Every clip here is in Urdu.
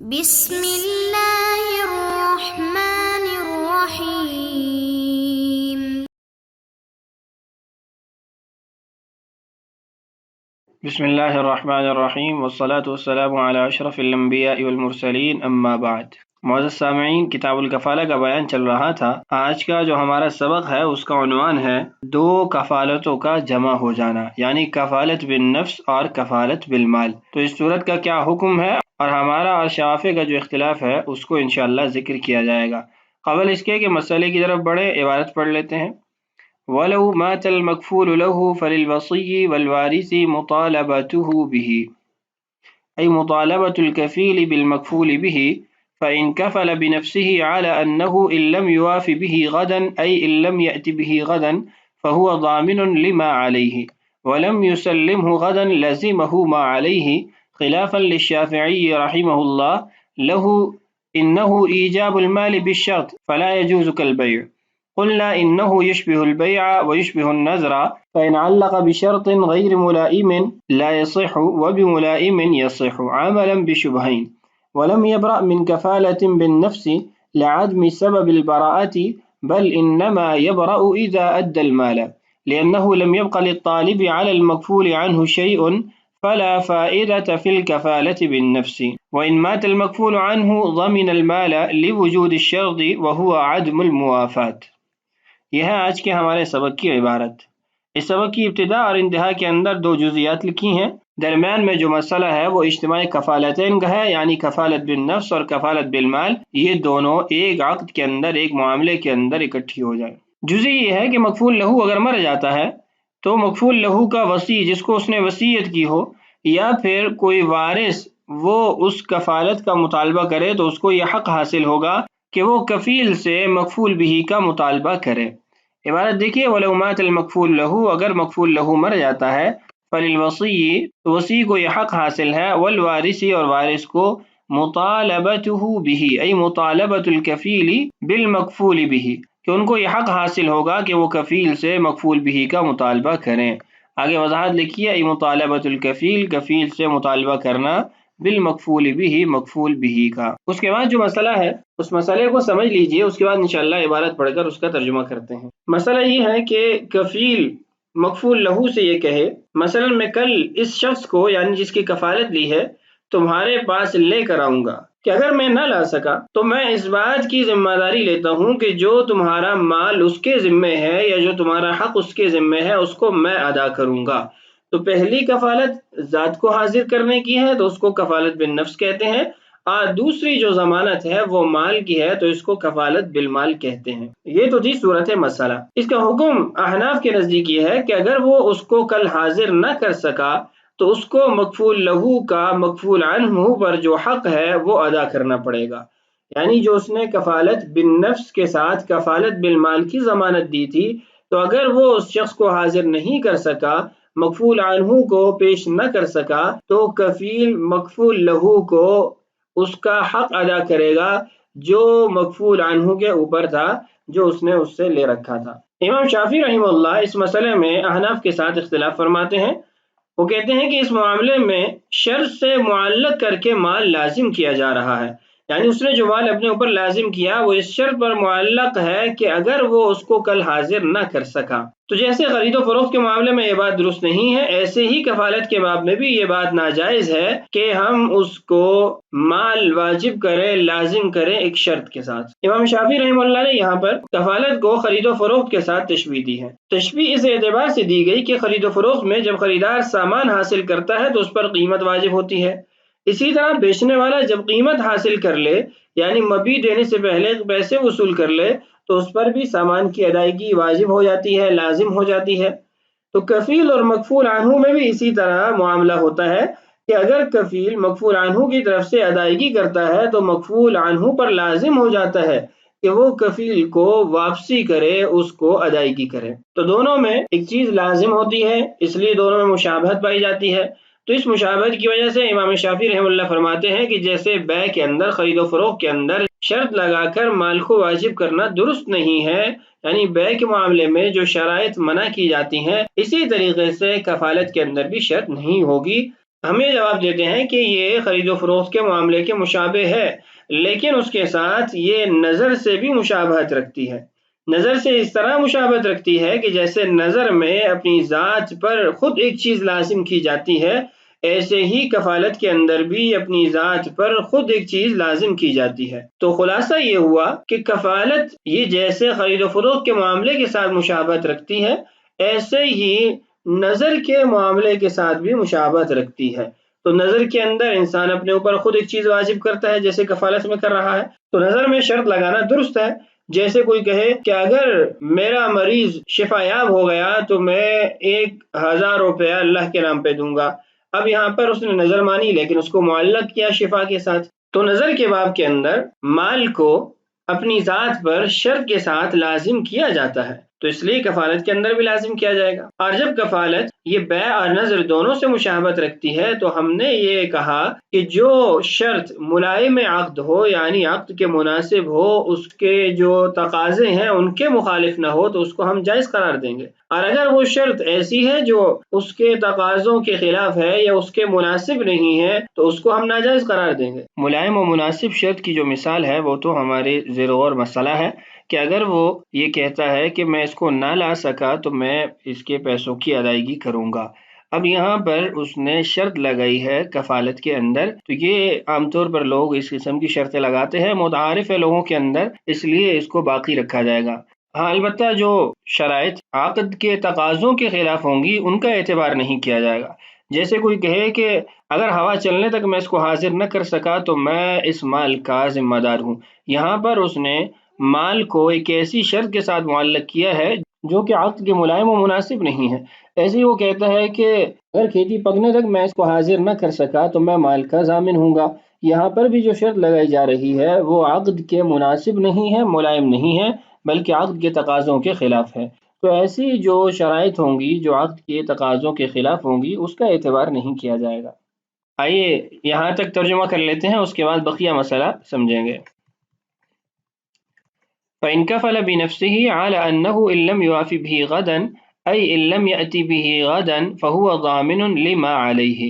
بسم اللہ الرحمن الرحیم۔ بسم اللہ الرحمن الرحیم والصلاة والسلام علی اشرف الانبیاء والمرسلین اما بعد۔ معزز سامعین، کتاب الکفالہ کا بیان چل رہا تھا۔ آج کا جو ہمارا سبق ہے اس کا عنوان ہے دو کفالتوں کا جمع ہو جانا، یعنی کفالت بالنفس اور کفالت بالمال۔ تو اس صورت کا کیا حکم ہے اور ہمارا اور شافعی کا جو اختلاف ہے اس کو انشاءاللہ ذکر کیا جائے گا۔ قبل اس کے کہ مسئلے کی طرف بڑھے، عبارت پڑھ لیتے ہیں۔ وَلَوْ مَاتَ الْمَكْفُولُ لَهُ فَلِلْوَصِيِّ وَالْوَارِثِ مُطَالَبَتُهُ بِهِ، أي مطالبة الكفيل بالمكفول به، فإن كفل بنفسه على أنه إن لم يوافي به غدا، أي إن لم يأت به غدا، فهو ضامن لما عليه، ولم يسلمه غدا لزمه ما عليه، خلافا للشافعي رحمه الله له إنه إيجاب المال بالشرط فلا يجوز كالبيع. قلنا إنه يشبه البيع ويشبه النذر، فإن علق بشرط غير ملائم لا يصح وبملائم يصح عملا بشبهين، ولم يبرأ من كفالة بالنفس لعدم سبب البراءة، بل إنما يبرأ إذا أدى المال، لأنه لم يبق للطالب على المكفول عنه شيء، فلا فائدة في الكفالة بالنفس، وإن مات المكفول عنه ضمن المال لوجود الشرط وهو عدم الموافاة۔ یہ ہے آج کے ہمارے سبق کی عبارت۔ اس سبق کی ابتدا اور انتہا کے اندر دو جزئیات لکھی ہیں۔ درمیان میں جو مسئلہ ہے وہ اجتماعی کفالتین کا ہے، یعنی کفالت بالنفس اور کفالت بالمال، یہ دونوں ایک عقد کے اندر، ایک معاملے کے اندر اکٹھی ہو جائیں۔ جزئی یہ ہے کہ مکفول لہو اگر مر جاتا ہے تو مکفول لہو کا وصی، جس کو اس نے وصیت کی ہو، یا پھر کوئی وارث وہ اس کفالت کا مطالبہ کرے تو اس کو یہ حق حاصل ہوگا کہ وہ کفیل سے مکفول بھی کا مطالبہ کرے۔ عبارت دیکھیے، وَلَوْ مَاتَ الْمَكْفُولُ لَهُ، اگر مکفول لہو مر جاتا ہے، فَلِلْوَصِيِّ، تو وصی کو یہ حق حاصل ہے، وَالْوَارِثِ، اور وارث کو، مُطَالَبَتُهُ بِهِ، ای مطالبۃ الکفیل بالمکفول بِهِ، کہ ان کو یہ حق حاصل ہوگا کہ وہ کفیل سے مکفول بھی کا مطالبہ کریں۔ آگے وضاحت لکھیے، ای مطالبۃ الکفیل، کفیل سے مطالبہ کرنا، بالمکفول بھی، مکفول بھی کا۔ اس کے بعد جو مسئلہ ہے اس مسئلے کو سمجھ لیجئے، اس کے بعد انشاءاللہ عبارت پڑھ کر اس کا ترجمہ کرتے ہیں۔ مسئلہ یہ ہے کہ کفیل مکفول لہو سے یہ کہے، مثلا میں کل اس شخص کو، یعنی جس کی کفالت لی ہے، تمہارے پاس لے کر آؤں گا کہ اگر میں نہ لا سکا تو میں اس بات کی ذمہ داری لیتا ہوں کہ جو تمہارا مال اس کے ذمے ہے یا جو تمہارا حق اس کے ذمے ہے اس کو میں ادا کروں گا۔ تو پہلی کفالت ذات کو حاضر کرنے کی ہے تو اس کو کفالت بالنفس کہتے ہیں، اور دوسری جو ضمانت ہے وہ مال کی ہے تو اس کو کفالت بالمال کہتے ہیں۔ یہ تو تھی صورت مسئلہ۔ اس کا حکم احناف کے نزدیک یہ ہے کہ اگر وہ اس کو کل حاضر نہ کر سکا تو اس کو مکفول لہو کا مکفول عنہ پر جو حق ہے وہ ادا کرنا پڑے گا، یعنی جو اس نے کفالت بالنفس کے ساتھ کفالت بالمال کی ضمانت دی تھی، تو اگر وہ اس شخص کو حاضر نہیں کر سکا، مکفول عنہ کو پیش نہ کر سکا، تو کفیل مکفول لہو کو اس کا حق ادا کرے گا جو مکفول عنہ کے اوپر تھا، جو اس نے اس سے لے رکھا تھا۔ امام شافعی رحمہ اللہ اس مسئلے میں احناف کے ساتھ اختلاف فرماتے ہیں۔ وہ کہتے ہیں کہ اس معاملے میں شرط سے معلق کر کے مال لازم کیا جا رہا ہے، یعنی اس نے جو مال اپنے اوپر لازم کیا وہ اس شرط پر معلق ہے کہ اگر وہ اس کو کل حاضر نہ کر سکا، تو جیسے خرید و فروخت کے معاملے میں یہ بات درست نہیں ہے، ایسے ہی کفالت کے باب میں بھی یہ بات ناجائز ہے کہ ہم اس کو مال واجب کریں، لازم کریں ایک شرط کے ساتھ۔ امام شافعی رحمہ اللہ نے یہاں پر کفالت کو خرید و فروخت کے ساتھ تشبیہ دی ہے۔ تشبیہ اس اعتبار سے دی گئی کہ خرید و فروخت میں جب خریدار سامان حاصل کرتا ہے تو اس پر قیمت واجب ہوتی ہے، اسی طرح بیچنے والا جب قیمت حاصل کر لے، یعنی مبیع دینے سے پہلے پیسے وصول کر لے، تو اس پر بھی سامان کی ادائیگی واجب ہو جاتی ہے، لازم ہو جاتی ہے۔ تو کفیل اور مکفول عنہ میں بھی اسی طرح معاملہ ہوتا ہے کہ اگر کفیل مکفول عنہ کی طرف سے ادائیگی کرتا ہے تو مکفول عنہ پر لازم ہو جاتا ہے کہ وہ کفیل کو واپسی کرے، اس کو ادائیگی کرے۔ تو دونوں میں ایک چیز لازم ہوتی ہے، اس لیے دونوں میں مشابہت پائی جاتی ہے۔ تو اس مشابہت کی وجہ سے امام شافعی رحمہ اللہ فرماتے ہیں کہ جیسے بیع کے اندر، خرید و فروخت کے اندر شرط لگا کر مال کو واجب کرنا درست نہیں ہے، یعنی بیع کے معاملے میں جو شرائط منع کی جاتی ہیں، اسی طریقے سے کفالت کے اندر بھی شرط نہیں ہوگی ہم یہ جواب دیتے ہیں کہ یہ خرید و فروخت کے معاملے کے مشابہ ہے، لیکن اس کے ساتھ یہ نظر سے بھی مشابہت رکھتی ہے۔ نظر سے اس طرح مشابہت رکھتی ہے کہ جیسے نظر میں اپنی ذات پر خود ایک چیز لازم کی جاتی ہے، ایسے ہی کفالت کے اندر بھی اپنی ذات پر خود ایک چیز لازم کی جاتی ہے۔ تو خلاصہ یہ ہوا کہ کفالت یہ جیسے خرید و فروخت کے معاملے کے ساتھ مشابہت رکھتی ہے، ایسے ہی نظر کے معاملے کے ساتھ بھی مشابہت رکھتی ہے۔ تو نظر کے اندر انسان اپنے اوپر خود ایک چیز واجب کرتا ہے جیسے کفالت میں کر رہا ہے، تو نظر میں شرط لگانا درست ہے۔ جیسے کوئی کہے کہ اگر میرا مریض شفا یاب ہو گیا تو میں 1000 روپیہ اللہ کے نام پہ دوں گا۔ اب یہاں پر اس نے نظر مانی لیکن اس کو معلق کیا شفا کے ساتھ۔ تو نظر کے باب کے اندر مال کو اپنی ذات پر شرط کے ساتھ لازم کیا جاتا ہے، تو اس لیے کفالت کے اندر بھی لازم کیا جائے گا۔ اور جب کفالت یہ بیع اور نظر دونوں سے مشابہت رکھتی ہے تو ہم نے یہ کہا کہ جو شرط ملائم عقد ہو، یعنی عقد کے مناسب ہو، اس کے جو تقاضے ہیں ان کے مخالف نہ ہو، تو اس کو ہم جائز قرار دیں گے۔ اور اگر وہ شرط ایسی ہے جو اس کے تقاضوں کے خلاف ہے یا اس کے مناسب نہیں ہے تو اس کو ہم ناجائز قرار دیں گے۔ ملائم و مناسب شرط کی جو مثال ہے وہ تو ہمارے زیر غور مسئلہ ہے کہ اگر وہ یہ کہتا ہے کہ میں اس کو نہ لا سکا تو میں اس کے پیسوں کی ادائیگی کروں گا۔ اب یہاں پر اس نے شرط لگائی ہے کفالت کے اندر، تو یہ عام طور پر لوگ اس قسم کی شرطیں لگاتے ہیں، متعارف ہے لوگوں کے اندر، اس لیے اس کو باقی رکھا جائے گا۔ ہاں البتہ جو شرائط عقد کے تقاضوں کے خلاف ہوں گی ان کا اعتبار نہیں کیا جائے گا۔ جیسے کوئی کہے کہ اگر ہوا چلنے تک میں اس کو حاضر نہ کر سکا تو میں اس مال کا ذمہ دار ہوں، یہاں پر اس نے مال کو ایک ایسی شرط کے ساتھ معلق کیا ہے جو کہ عقد کے ملائم و مناسب نہیں ہے۔ ایسے ہی وہ کہتا ہے کہ اگر کھیتی پکنے تک میں اس کو حاضر نہ کر سکا تو میں مال کا ضامن ہوں گا۔ یہاں پر بھی جو شرط لگائی جا رہی ہے وہ عقد کے مناسب نہیں ہے، ملائم نہیں ہے، بلکہ عقد کے تقاضوں کے خلاف ہے۔ تو ایسی جو شرائط ہوں گی جو عقد کے تقاضوں کے خلاف ہوں گی اس کا اعتبار نہیں کیا جائے گا۔ آئیے یہاں تک ترجمہ کر لیتے ہیں، اس کے بعد بقیہ مسئلہ سمجھیں گے۔ فَإِن كَفَلَ بِنَفْسِهِ عَلَى أَنَّهُ إِن لَّمْ يُوَافِ بِهِ غَدًا أي إن لم يأتي به غدا فهو ضامن لما عليه،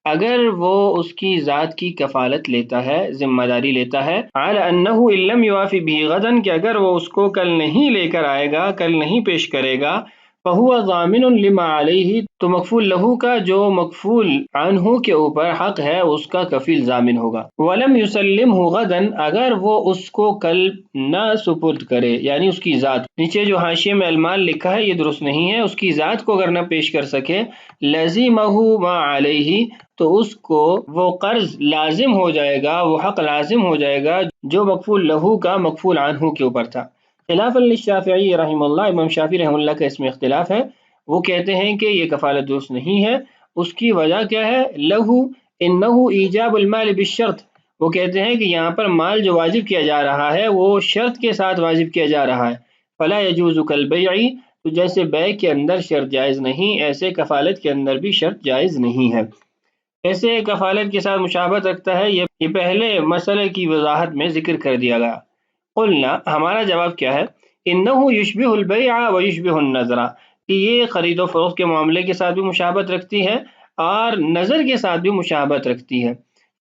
اگر وہ اس کی ذات کی کفالت لیتا ہے، ذمہ داری لیتا ہے، على انه ان لم يوافي به غدا کہ اگر وہ اس کو کل نہیں لے کر آئے گا، کل نہیں پیش کرے گا، فهو ضامن لما عليه تو مکفول لہو کا جو مکفول عنہ کے اوپر حق ہے اس کا کفیل ضامن ہوگا۔ ولم يسلمه غدا اگر وہ اس کو کل نہ سپرد کرے، یعنی اس کی ذات، نیچے جو حاشیے میں المال لکھا ہے یہ درست نہیں ہے، اس کی ذات کو اگر نہ پیش کر سکے، لزمہ ما علیہ تو اس کو وہ قرض لازم ہو جائے گا، وہ حق لازم ہو جائے گا جو مکفول لہو کا مکفول عنہ کے اوپر تھا۔ خلاف للشافعی رحمہ اللہ، امام شافعی رحمہ اللہ کا اس میں اختلاف ہے، وہ کہتے ہیں کہ یہ کفالت درست نہیں ہے۔ اس کی وجہ کیا ہے؟ لہو انہ ایجاب المال بالشرط، وہ کہتے ہیں کہ یہاں پر مال جو واجب کیا جا رہا ہے وہ شرط کے ساتھ واجب کیا جا رہا ہے۔ فلا یجوز کالبیع تو جیسے بیع کے اندر شرط جائز نہیں، ایسے کفالت کے اندر بھی شرط جائز نہیں ہے۔ ایسے کفالت کے ساتھ مشابہت رکھتا ہے، یہ پہلے مسئلے کی وضاحت میں ذکر کر دیا گیا۔ قلنا ہمارا جواب کیا ہے؟ انہ یشبہ البیع و یشبہ النذر، کہ یہ خرید و فروخت کے معاملے کے ساتھ بھی مشابہت رکھتی ہے اور نظر کے ساتھ بھی مشابہت رکھتی ہے۔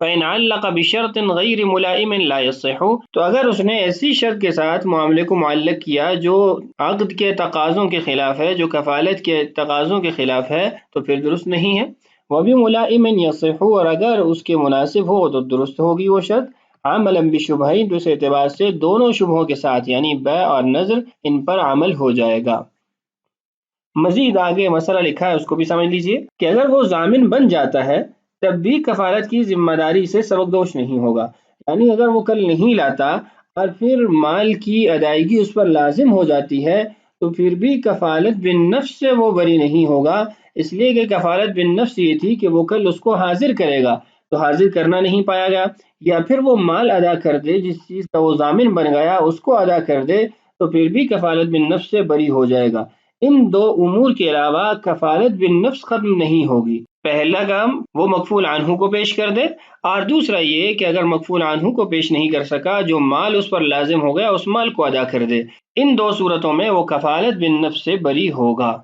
فإن علق بشرط غیر ملائم لا يصح تو اگر اس نے ایسی شرط کے ساتھ معاملے کو معلق کیا جو عقد کے تقاضوں کے خلاف ہے، جو کفالت کے تقاضوں کے خلاف ہے، تو پھر درست نہیں ہے۔ وبملائم يصح اور اگر اس کے مناسب ہو تو درست ہوگی وہ شرط، عملا بشبہین تو اس اعتبار سے دونوں شبہوں کے ساتھ یعنی بیع اور نظر ان پر عمل ہو جائے گا۔ مزید آگے مسئلہ لکھا ہے اس کو بھی سمجھ لیجئے کہ اگر وہ ضامن بن جاتا ہے تب بھی کفالت کی ذمہ داری سے سبکدوش نہیں ہوگا، یعنی اگر وہ کل نہیں لاتا اور پھر مال کی ادائیگی اس پر لازم ہو جاتی ہے تو پھر بھی کفالت بن نفس سے وہ بری نہیں ہوگا، اس لیے کہ کفالت بن نفس یہ تھی کہ وہ کل اس کو حاضر کرے گا، تو حاضر کرنا نہیں پایا گیا، یا پھر وہ مال ادا کر دے، جس چیز کا وہ ضامن بن گیا اس کو ادا کر دے، تو پھر بھی کفالت بن نفس سے بری ہو جائے گا۔ ان دو امور کے علاوہ کفالت بن نفس ختم نہیں ہوگی۔ پہلا کام وہ مکفول عنہ کو پیش کر دے، اور دوسرا یہ کہ اگر مکفول عنہ کو پیش نہیں کر سکا، جو مال اس پر لازم ہو گیا اس مال کو ادا کر دے، ان دو صورتوں میں وہ کفالت بن نفس سے بری ہوگا۔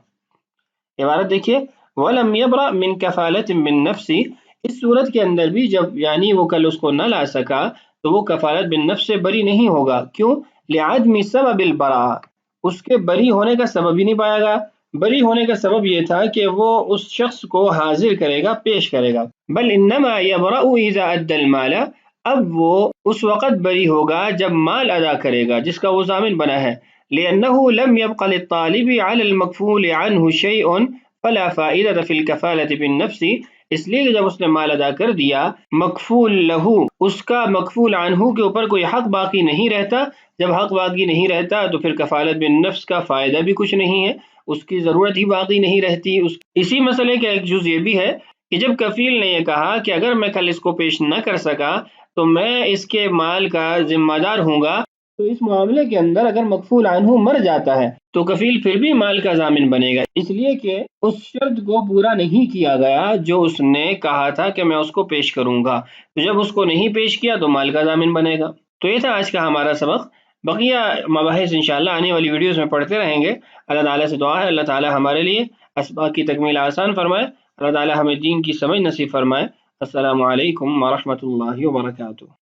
عبارت دیکھیے، وَلَمْ يَبْرَأْ مِنْ كَفَالَةٍ بِالنَّفْسِ اس صورت کے اندر بھی جب یعنی وہ کل اس کو نہ لا سکا تو وہ کفالت بالنفس سے بری نہیں ہوگا. کیوں؟ لعدم سبب البراء، اس کے بری ہونے کا سبب ہی نہیں پایا گا. بری ہونے کا سبب یہ تھا کہ وہ اس شخص کو حاضر کرے گا، پیش کرے گا. بل انما یبرأ اذا ادى المال، اب وہ اس وقت بری ہوگا جب مال ادا کرے گا جس کا وہ ضامن بنا ہے. لأنه لم يبق للطالب على المكفول عنه شيء فلا فائدة في الكفالة بالنفس، اس لیے کہ جب اس نے مال ادا کر دیا مکفول لہو، اس کا مکفول عنہ کے اوپر کوئی حق باقی نہیں رہتا. جب حق باقی نہیں رہتا تو پھر کفالت بالنفس کا فائدہ بھی کچھ نہیں ہے، اس کی ضرورت ہی باقی نہیں رہتی. اسی مسئلے کا ایک جز یہ بھی ہے کہ جب کفیل نے یہ کہا کہ اگر میں کل اس کو پیش نہ کر سکا تو میں اس کے مال کا ذمہ دار ہوں گا، تو اس معاملے کے اندر اگر مکفول عنہ مر جاتا ہے تو کفیل پھر بھی مال کا ضامن بنے گا، اس لیے کہ اس شرط کو پورا نہیں کیا گیا جو اس نے کہا تھا کہ میں اس کو پیش کروں گا. تو جب اس کو نہیں پیش کیا تو مال کا ضامن بنے گا. تو یہ تھا آج کا ہمارا سبق. بقیہ مباحث انشاءاللہ آنے والی ویڈیوز میں پڑھتے رہیں گے. اللہ تعالیٰ سے دعا ہے اللہ تعالیٰ ہمارے لیے اسباق کی تکمیل آسان فرمائے، اللہ تعالیٰ ہمیں دین کی سمجھ نصیب فرمائے. السلام علیکم ورحمۃ اللہ وبرکاتہ.